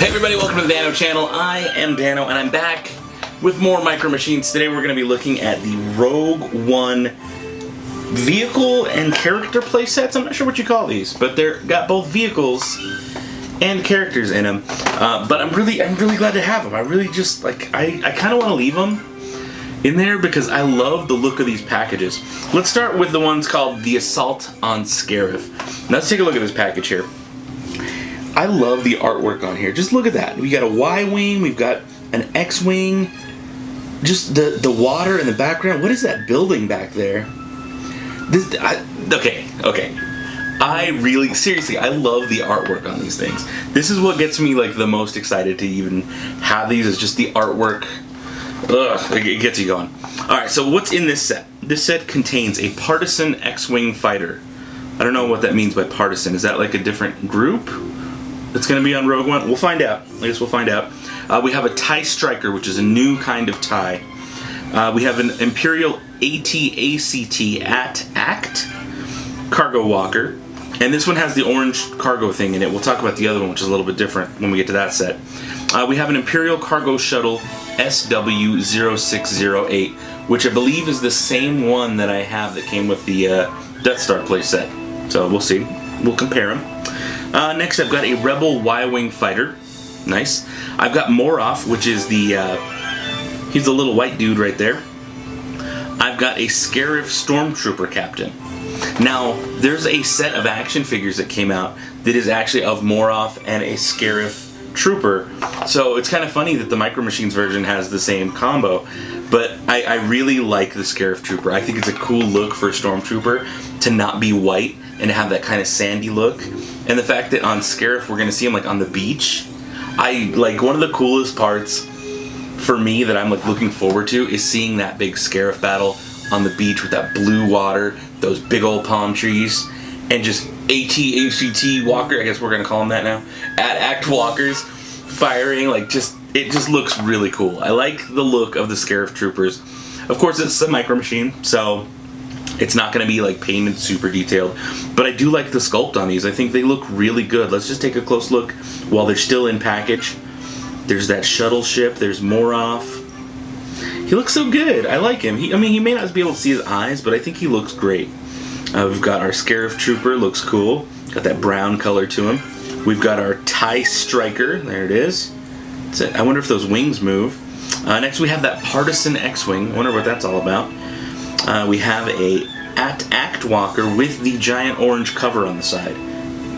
Hey everybody, welcome to the Dano channel. I am Dano and I'm back with more Micro Machines. Today we're going to be looking at the Rogue One vehicle and character playsets. I'm not sure what you call these, but they're got both vehicles and characters in them. But I'm really glad to have them. I really just I kind of want to leave them in there because I love the look of these packages. Let's start with the ones called the Assault on Scarif. Now let's take a look at this package here. I love the artwork on here. Just look at that. We got a Y-wing, we've got an X-wing, just the water in the background. What is that building back there? Okay. Seriously, I love the artwork on these things. This is what gets me like the most excited to even have these, is just the artwork. Ugh, it gets you going. Alright, so what's in this set? This set contains a Partisan X-wing fighter. I don't know what that means by partisan. Is that like a different group? It's going to be on Rogue One? We'll find out. I guess we'll find out. We have a TIE Striker, which is a new kind of TIE. We have an Imperial AT-ACT cargo walker. And this one has the orange cargo thing in it. We'll talk about the other one, which is a little bit different when we get to that set. We have an Imperial cargo shuttle SW0608, which I believe is the same one that I have that came with the Death Star playset. So we'll see. We'll compare them. Next I've got a Rebel Y-wing fighter. Nice. I've got Moroff, which is he's the little white dude right there. I've got a Scarif Stormtrooper captain. Now, there's a set of action figures that came out that is actually of Moroff and a Scarif trooper. So it's kind of funny that the Micro Machines version has the same combo, but I really like the Scarif trooper. I think it's a cool look for a Stormtrooper to not be white and to have that kind of sandy look. And the fact that on Scarif we're going to see him like on the beach. One of the coolest parts for me that I'm like looking forward to is seeing that big Scarif battle on the beach with that blue water, those big old palm trees, and just AT-ACT walker, I guess we're going to call them that now, AT-ACT walkers firing, it just looks really cool. I like the look of the Scarif troopers. Of course it's a Micro Machine, so it's not going to be like painted super detailed, but I do like the sculpt on these. I think they look really good. Let's just take a close look while they're still in package. There's that shuttle ship, there's Moroff. He looks so good. I like him. He may not be able to see his eyes, but I think he looks great. We've got our Scarif Trooper, looks cool. Got that brown color to him. We've got our TIE Striker, there it is. That's it. I wonder if those wings move. Next we have that Partisan X-wing. I wonder what that's all about. We have a AT-ACT walker with the giant orange cover on the side.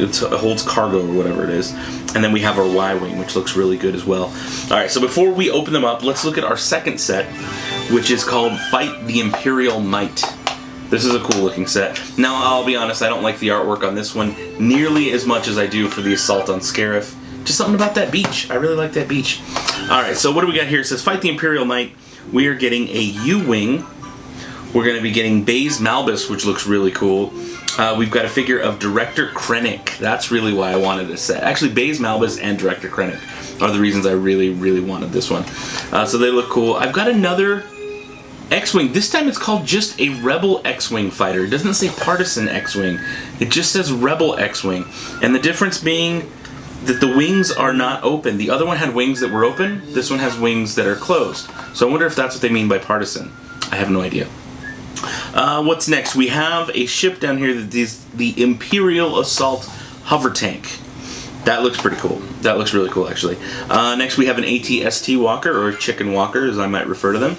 It holds cargo or whatever it is. And then we have our Y-wing, which looks really good as well. Alright, so before we open them up, let's look at our second set, which is called Fight the Imperial Might. This is a cool looking set. Now, I'll be honest, I don't like the artwork on this one nearly as much as I do for the Assault on Scarif. Just something about that beach. I really like that beach. Alright, so what do we got here? It says Fight the Imperial Might. We are getting a U-wing. We're going to be getting Baze Malbus, which looks really cool. We've got a figure of Director Krennick. That's really why I wanted this set. Actually, Baze Malbus and Director Krennick are the reasons I really wanted this one. So they look cool. I've got another X-wing. This time it's called just a Rebel X-wing fighter. It doesn't say Partisan X-wing. It just says Rebel X-wing. And the difference being that the wings are not open. The other one had wings that were open. This one has wings that are closed. So I wonder if that's what they mean by Partisan. I have no idea. What's next? We have a ship down here that is the Imperial Assault Hover Tank. That looks pretty cool. That looks really cool, actually. Next we have an AT-ST walker, or chicken walker, as I might refer to them.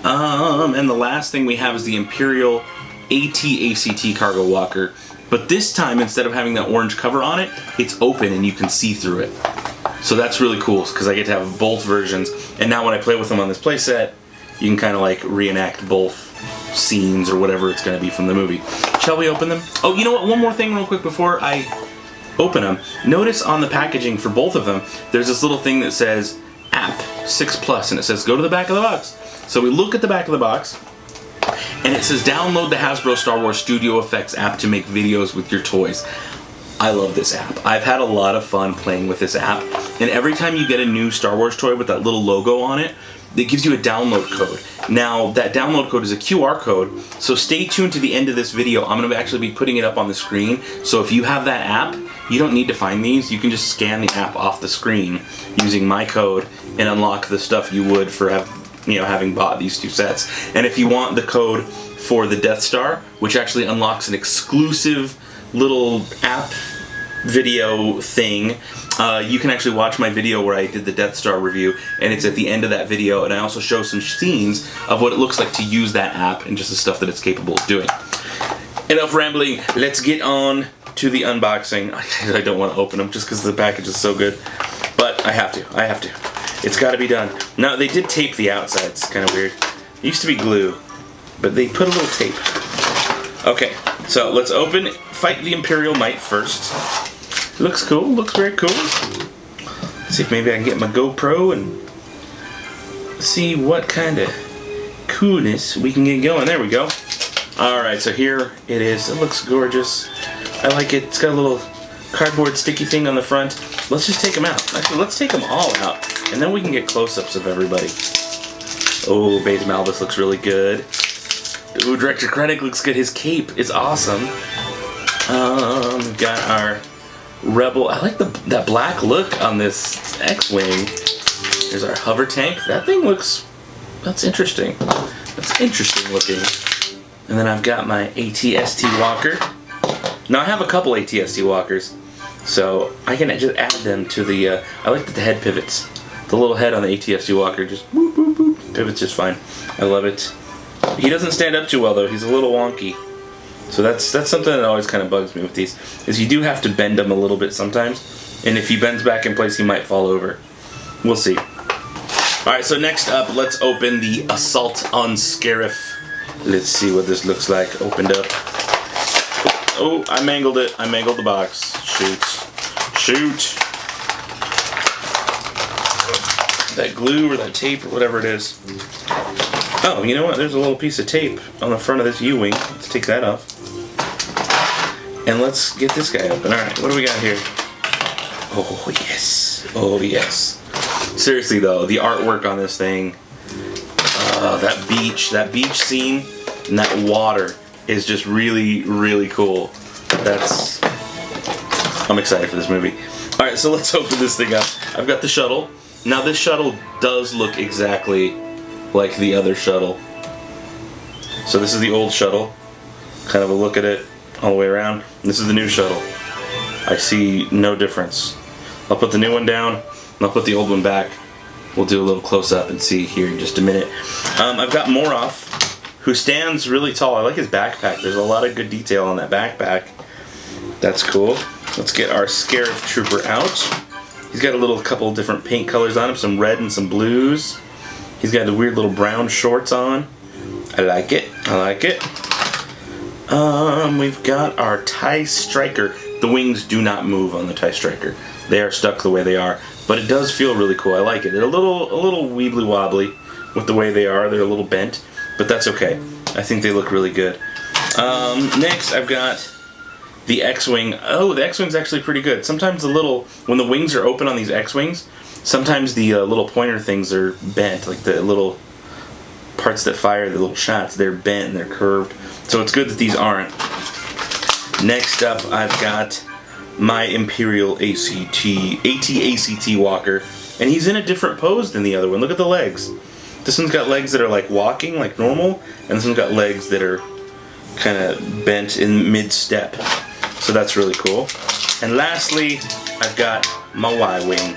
And the last thing we have is the Imperial AT-ACT cargo walker. But this time, instead of having that orange cover on it, it's open and you can see through it. So that's really cool, because I get to have both versions. And now when I play with them on this playset, you can kind of like reenact both scenes or whatever it's going to be from the movie. Shall we open them? Oh, you know what? One more thing real quick before I open them. Notice on the packaging for both of them, there's this little thing that says App 6+, and it says go to the back of the box. So we look at the back of the box, and it says download the Hasbro Star Wars Studio Effects app to make videos with your toys. I love this app. I've had a lot of fun playing with this app, and every time you get a new Star Wars toy with that little logo on it, it gives you a download code. Now, that download code is a QR code, so stay tuned to the end of this video. I'm going to actually be putting it up on the screen, so if you have that app, you don't need to find these. You can just scan the app off the screen using my code and unlock the stuff you would for having bought these 2 sets. And if you want the code for the Death Star, which actually unlocks an exclusive little app video thing, you can actually watch my video where I did the Death Star review, and it's at the end of that video, and I also show some scenes of what it looks like to use that app and just the stuff that it's capable of doing. Enough rambling, let's get on to the unboxing. I don't want to open them just because the package is so good, but I have to. It's got to be done. Now, they did tape the outside. It's kind of weird. It used to be glue, but they put a little tape. Okay, so let's fight the Imperial Might first. Looks cool, looks very cool. Let's see if maybe I can get my GoPro and see what kind of coolness we can get going. There we go. Alright, so here it is. It looks gorgeous. I like it. It's got a little cardboard sticky thing on the front. Let's just take them out. Actually, let's take them all out, and then we can get close-ups of everybody. Oh, Baze Malbus looks really good. Ooh, Director Critic looks good. His cape is awesome. We've got our Rebel. I like that black look on this X-wing. There's our hover tank. That thing that's interesting. That's interesting looking. And then I've got my AT-ST walker. Now I have a couple AT-ST walkers, so I can just add them to the, I like the head pivots. The little head on the AT-ST walker just boop, boop, boop, pivots just fine. I love it. He doesn't stand up too well though. He's a little wonky. So that's something that always kind of bugs me with these, is you do have to bend them a little bit sometimes, and if he bends back in place, he might fall over. We'll see. Alright, so next up, let's open the Assault on Scarif. Let's see what this looks like. Opened up. Oh, I mangled it. I mangled the box. Shoot. Shoot. That glue or that tape or whatever it is. Oh, you know what? There's a little piece of tape on the front of this U-wing. Let's take that off. And let's get this guy open. Alright, what do we got here? Oh, yes. Oh, yes. Seriously, though, the artwork on this thing, that beach scene and that water is just really, really cool. I'm excited for this movie. Alright, so let's open this thing up. I've got the shuttle. Now, this shuttle does look exactly like the other shuttle. So this is the old shuttle. Kind of a look at it all the way around. This is the new shuttle. I see no difference. I'll put the new one down, and I'll put the old one back. We'll do a little close-up and see here in just a minute. I've got Moroff, who stands really tall. I like his backpack. There's a lot of good detail on that backpack. That's cool. Let's get our Scarif trooper out. He's got a couple different paint colors on him, some red and some blues. He's got the weird little brown shorts on. I like it. I like it. We've got our TIE Striker. The wings do not move on the TIE Striker. They are stuck the way they are, but it does feel really cool. I like it. They're a little weebly wobbly with the way they are. They're a little bent, but that's okay. I think they look really good. Next, I've got the X-wing. Oh, the X-wing's actually pretty good. Sometimes when the wings are open on these X-wings, sometimes the little pointer things are bent, like the little parts that fire the little shots. They're bent and they're curved. So it's good that these aren't. Next up, I've got my Imperial AT-ACT walker, and he's in a different pose than the other one. Look at the legs. This one's got legs that are like walking, like normal, and this one's got legs that are kind of bent in mid-step. So that's really cool. And lastly, I've got my Y-wing.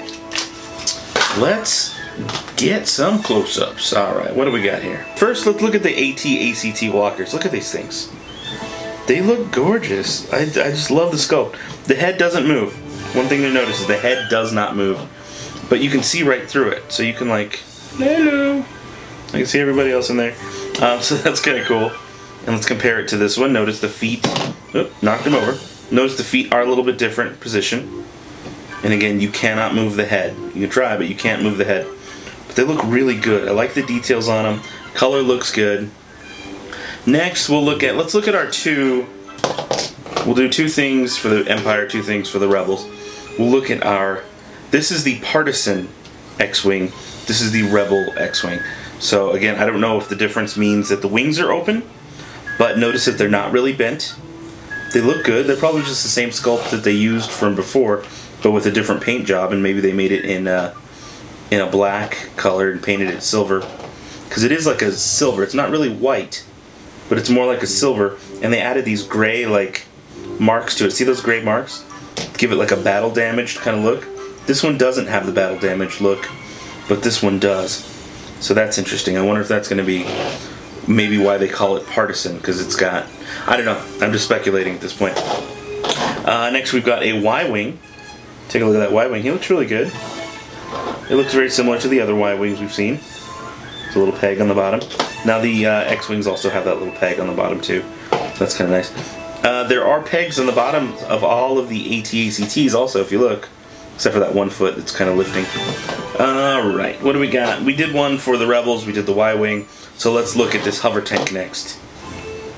Let's get some close-ups. Alright, what do we got here? First, let's look at the AT-ACT walkers. Look at these things. They look gorgeous. I just love the sculpt. The head doesn't move. One thing to notice is the head does not move. But you can see right through it. So you can hello. I can see everybody else in there. So that's kind of cool. And let's compare it to this one. Notice the feet. Oop, knocked him over. Notice the feet are a little bit different position. And again, you cannot move the head. You can try, but you can't move the head. But they look really good. I like the details on them. Color looks good. Next, let's look at our two. We'll do two things for the Empire, two things for the Rebels. We'll look at this is the Partisan X-wing. This is the Rebel X-wing. So again, I don't know if the difference means that the wings are open, but notice that they're not really bent. They look good. They're probably just the same sculpt that they used from before, but with a different paint job, and maybe they made it in a black color and painted it silver. Because it is like a silver. It's not really white, but it's more like a silver. And they added these gray like marks to it. See those gray marks? Give it like a battle damaged kind of look. This one doesn't have the battle damage look, but this one does. So that's interesting. I wonder if that's going to be maybe why they call it Partisan, because it's got, I don't know. I'm just speculating at this point. Next we've got a Y-wing. Take a look at that Y-wing. He looks really good. It looks very similar to the other Y-wings we've seen. There's a little peg on the bottom. Now the X-wings also have that little peg on the bottom too. So that's kind of nice. There are pegs on the bottom of all of the AT-ACTs also, if you look. Except for that one foot that's kind of lifting. Alright, what do we got? We did one for the Rebels, we did the Y-wing. So let's look at this hover tank next.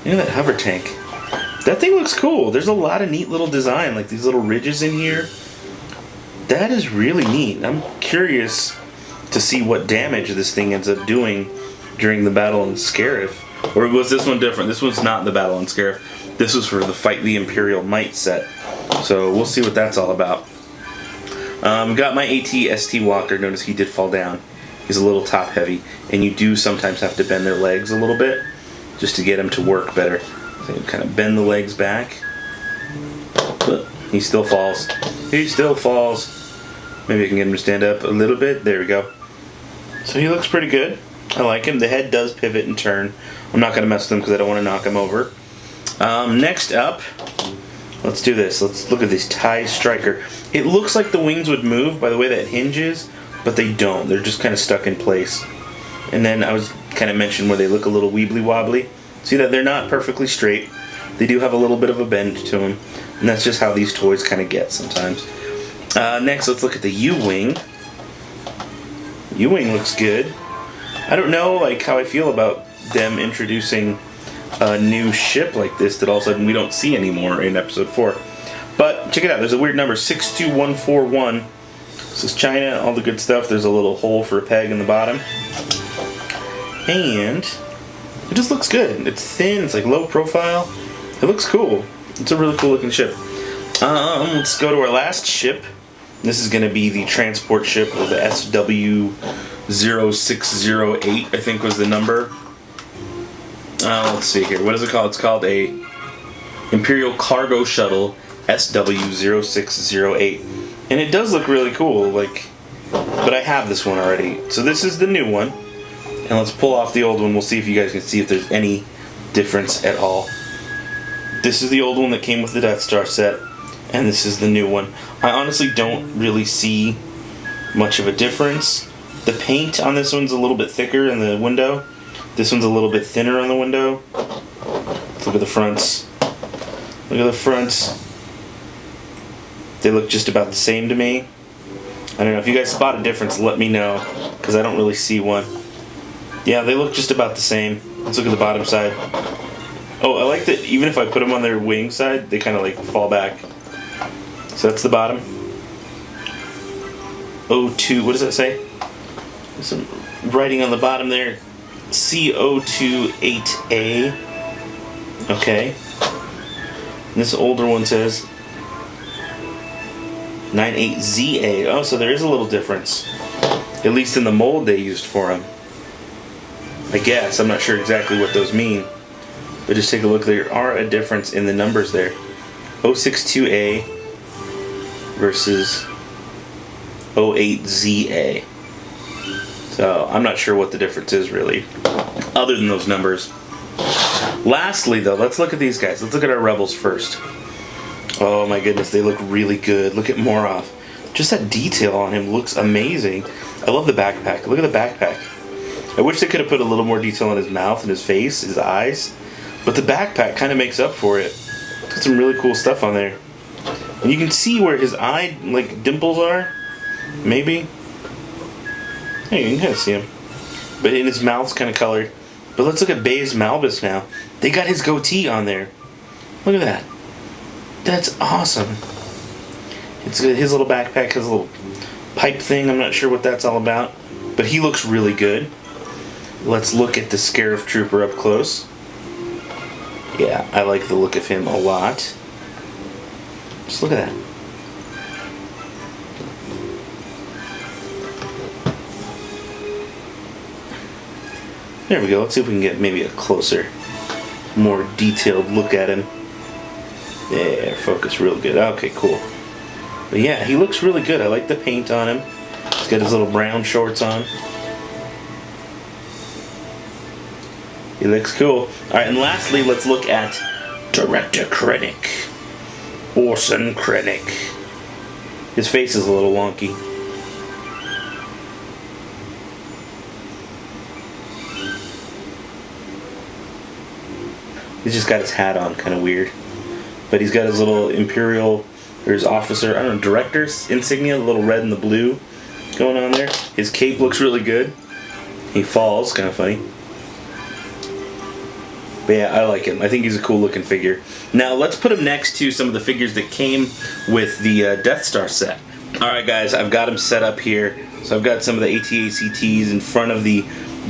Look at that hover tank. That thing looks cool. There's a lot of neat little design, like these little ridges in here. That is really neat. I'm curious to see what damage this thing ends up doing during the battle in Scarif. Or was this one different? This one's not the battle in Scarif. This was for the Fight the Imperial Might set. So we'll see what that's all about. Got my AT-ST Walker. Notice he did fall down. He's a little top heavy, and you do sometimes have to bend their legs a little bit just to get them to work better. So you kind of bend the legs back. But he still falls. He still falls. Maybe I can get him to stand up a little bit. There we go. So he looks pretty good. I like him. The head does pivot and turn. I'm not going to mess with him because I don't want to knock him over. Next up, let's do this. Let's look at this TIE Striker. It looks like the wings would move by the way that hinges, but they don't. They're just kind of stuck in place. And then I was kind of mentioned where they look a little weebly wobbly. See that they're not perfectly straight. They do have a little bit of a bend to them, and that's just how these toys kind of get sometimes. Next, let's look at the U-wing. U-wing looks good. I don't know like how I feel about them introducing a new ship like this that all of a sudden we don't see anymore in episode 4. But check it out, there's a weird number, 62141. This is China, all the good stuff. There's a little hole for a peg in the bottom. And it just looks good. It's thin, it's like low profile. It looks cool. It's a really cool looking ship. Let's go to our last ship. This is going to be the transport ship with the SW0608, I think was the number. Let's see here. What is it called? It's called a Imperial Cargo Shuttle SW0608. And it does look really cool, like, but I have this one already. So this is the new one. And let's pull off the old one. We'll see if you guys can see if there's any difference at all. This is the old one that came with the Death Star set. And this is the new one. I honestly don't really see much of a difference. The paint on this one's a little bit thicker in the window. This one's a little bit thinner on the window. Let's look at the fronts. Look at the fronts. They look just about the same to me. I don't know. If you guys spot a difference, let me know. Because I don't really see one. Yeah, they look just about the same. Let's look at the bottom side. Oh, I like that even if I put them on their wing side, they kind of like fall back. So that's the bottom. 02, what does that say? There's some writing on the bottom there. CO28A. Okay. And this older one says 98ZA. Oh, so there is a little difference. At least in the mold they used for them. I guess. I'm not sure exactly what those mean. But just take a look. There are a difference in the numbers there. 062A versus 08ZA. So I'm not sure what the difference is really, other than those numbers. Lastly though, let's look at these guys. Let's look at our Rebels first. Oh my goodness, they look really good. Look at Moroff. Just that detail on him looks amazing. I love the backpack. Look at the backpack. I wish they could have put a little more detail on his mouth and his face, his eyes. But the backpack kind of makes up for it. Got some really cool stuff on there. And you can see where his eye, like, dimples are. Maybe. Hey, you can kind of see him. But in his mouth's kind of colored. But let's look at Baze Malbus now. They got his goatee on there. Look at that. That's awesome. It's good. His little backpack has a little pipe thing. I'm not sure what that's all about. But he looks really good. Let's look at the Scarif Trooper up close. Yeah, I like the look of him a lot. Just look at that. There we go. Let's see if we can get maybe a closer, more detailed look at him. There, focus real good. Okay, cool. But yeah, he looks really good. I like the paint on him. He's got his little brown shorts on. He looks cool. Alright, and lastly, let's look at Director Critic. Orson Krennic. His face is a little wonky. He's just got his hat on, kind of weird. But he's got his little Imperial, or his officer, I don't know, director's insignia, the little red and the blue going on there. His cape looks really good. He falls, kind of funny. But yeah, I like him. I think he's a cool looking figure. Now let's put him next to some of the figures that came with the Death Star set. Alright guys, I've got him set up here. So I've got some of the AT-ACTs in front of the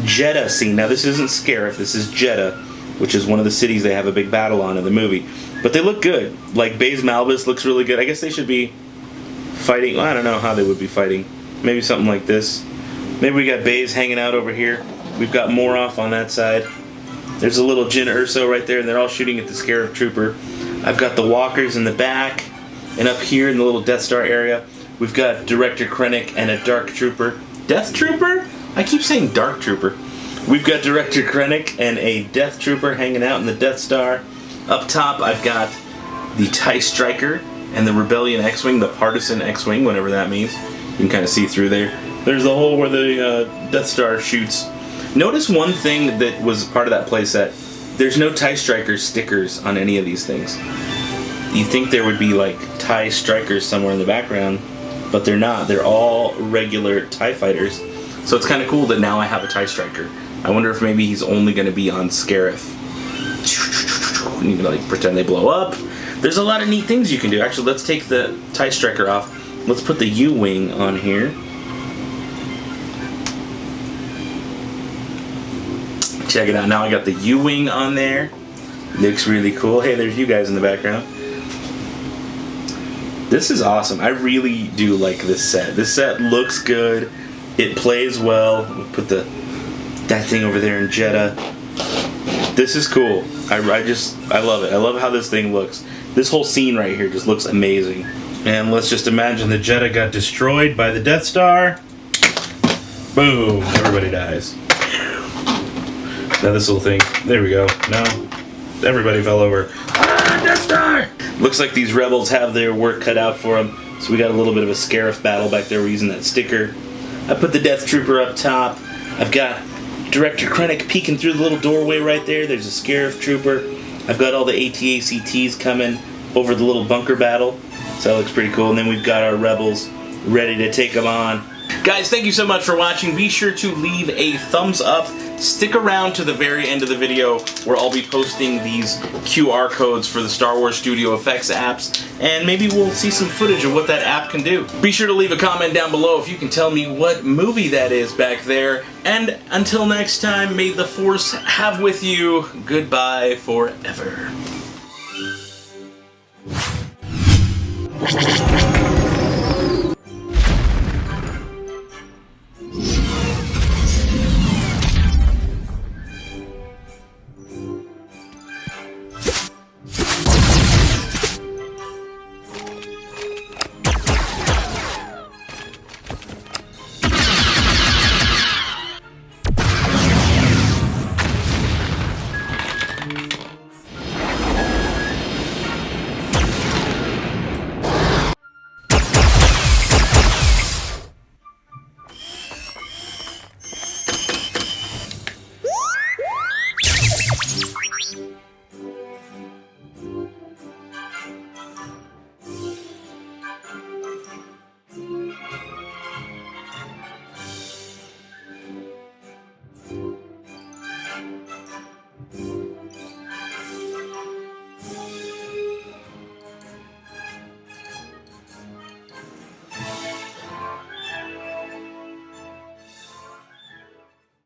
Jeddah scene. Now this isn't Scarif, this is Jeddah, which is one of the cities they have a big battle on in the movie. But they look good. Like Baze Malbus looks really good. I guess they should be fighting. Well, I don't know how they would be fighting. Maybe something like this. Maybe we got Baze hanging out over here. We've got Moroff on that side. There's a little Jyn Erso right there, and they're all shooting at the Scarab Trooper. I've got the walkers in the back, and up here in the little Death Star area, we've got Director Krennic and a Dark Trooper. Death Trooper? I keep saying Dark Trooper. We've got Director Krennic and a Death Trooper hanging out in the Death Star. Up top, I've got the TIE Striker and the Rebellion X-wing, the Partisan X-wing, whatever that means. You can kind of see through there. There's the hole where the Death Star shoots. Notice one thing that was part of that playset. There's no TIE Striker stickers on any of these things. You'd think there would be like TIE Strikers somewhere in the background, but they're not. They're all regular TIE fighters. So it's kind of cool that now I have a TIE Striker. I wonder if maybe he's only going to be on Scarif. You can like pretend they blow up. There's a lot of neat things you can do. Actually, let's take the TIE Striker off. Let's put the U-wing on here. Check it out. Now I got the U-wing on there. Looks really cool. Hey, there's you guys in the background. This is awesome. I really do like this set. This set looks good. It plays well. We'll put that thing over there in Jeddah. This is cool. I love it. I love how this thing looks. This whole scene right here just looks amazing. And let's just imagine the Jeddah got destroyed by the Death Star. Boom. Everybody dies. Now this little thing. There we go. Now everybody fell over. Ah, Death Star! Looks like these rebels have their work cut out for them. So we got a little bit of a Scarif battle back there. We're using that sticker. I put the Death Trooper up top. I've got Director Krennic peeking through the little doorway right there. There's a Scarif Trooper. I've got all the AT-ACTs coming over the little bunker battle. So that looks pretty cool. And then we've got our rebels ready to take them on. Guys, thank you so much for watching. Be sure to leave a thumbs up. Stick around to the very end of the video where I'll be posting these QR codes for the Star Wars Studio Effects apps, and maybe we'll see some footage of what that app can do. Be sure to leave a comment down below if you can tell me what movie that is back there. And until next time, may the Force have with you. Goodbye forever.